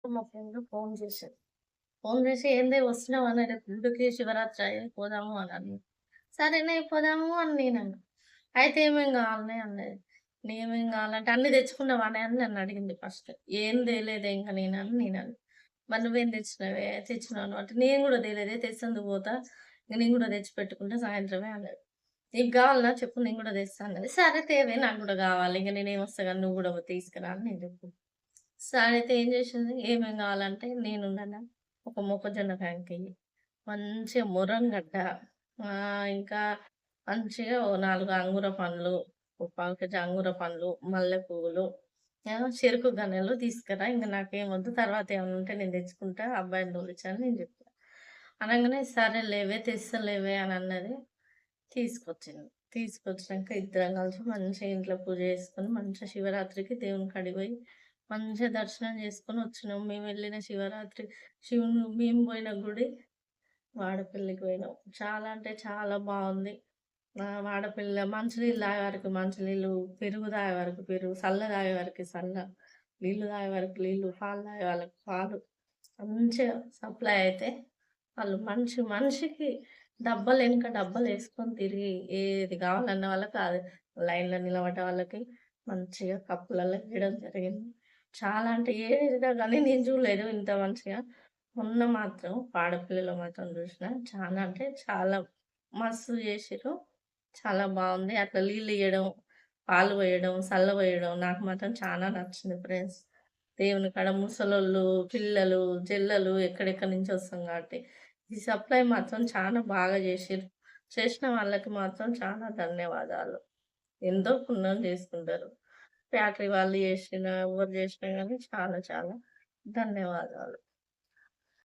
మా friend phone చేశారు. Phone చేసి "ఏందే వస్తున్నావానే రేపు గుడికి శివరాత్రి పోదాము" అని. సరేనే పోదాము అని నేనన్నా. అయితే "ఏమేం కావాలనే" అన్నది. "నేనేం కావాలంటే "అన్నీ తెచ్చుకున్నావానే" అని నన్నడిగింది ఫస్ట్. "ఏం తేలేదే ఇంక నేనన్నా. మరి నువ్వేం తెచ్చినవే?" "తెచ్చినాను" అంటే "నేను కూడా తేలేదే తెచ్చేందుకు పోతా. ఇంక నేను కూడా తెచ్చి పెట్టుకుంటా సాయంత్రమే" అన్నది. "నీకు కావాలనా చెప్పు నేను కూడా తెస్తా" అన్నది. "సరే తేవే నాకు కూడా కావాలి. ఇంక నేనేమొస్తా గాని నువ్వు కూడా తీసుకురా" అని నేను చెప్పిన. సరే అయితే ఏం చేసింది, ఏమేం కావాలంటే నేనున్నానా, ఒక మొక్కజొన్న కంకి, మంచిగా మురంగడ్డ, ఇంకా మంచిగా ఓ 4 అంగుర పండ్లు, ఓ పావు కేజీ అంగుర పండ్లు, మల్లె పువ్వులు, చెరుకు గన్నెలు తీసుకురా. ఇంక నాకేమొద్దు తర్వాత ఏమన్నా ఉంటే నేను తెచ్చుకుంటా. అబ్బాయిని తోలిచ్చని నేను చెప్పా. అనంగానే సరేలేవే తెస్తలేవే అని అన్నది. తీసుకొచ్చింది. తీసుకొచ్చినంక ఇద్దరం కలిసి మంచిగా ఇంట్లో పూజ చేసుకొని, మంచిగా శివరాత్రికి దేవుని కాడికి పోయి, మంచిగా దర్శనం చేసుకొని వచ్చినాం. మేమెళ్ళిన శివరాత్రి మేము పోయిన గుడి వాడపల్లికి పోయినాం. చాలా అంటే చాలా బావుంది. వాడపల్లిలో మంచినీళ్ళు తాగే వరకు మంచినీళ్ళు, పెరుగు తాగే వరకు పెరుగు, సల్ల తాగే వరకి సల్ల, నీళ్ళు తాగే వరకు నీళ్ళు, పాలు తాగే వాళ్ళకి పాలు. మంచిగా సప్లై అయితే వాళ్ళు మనిషికి డబ్బలెనక డబ్బలేసుకొని తిరిగి ఏది కావాలన్న వాళ్ళకి అది లైన్‌లో నిలబడ్డ వాళ్ళకి మంచిగా కప్పులలో ఇయడం జరిగింది. చాలా అంటే ఏదిగా గాని నేను చూడలేదు ఇంత మంచిగా. మొన్న మాత్రం వాడపల్లిలో మాత్రం చూసిన. చాలా అంటే చాలా మస్తు చేసిర్రు. చాలా బావుంది. అట్లా నీళ్ళియ్యడం, పాలు పోయడం, సల్ల పోయడం నాకు మాత్రం చాలా నచ్చింది ఫ్రెండ్స్. దేవుని కాడ ముసలోళ్ళు, పిల్లలు, జల్లలు ఎక్కడెక్కడి నుంచో వస్తాం కాబట్టి, ఈ సప్లై మాత్రం చాలా బాగా చేసిర్రు. చేసిన వాళ్ళకి మాత్రం చాలా ధన్యవాదాలు. ఎంతో పుణ్యం చేసుకుంటారు. ఫ్యాక్టరీ వాళ్ళు చేసినా, ఎవరు చేసినా గానీ చాలా చాలా ధన్యవాదాలు.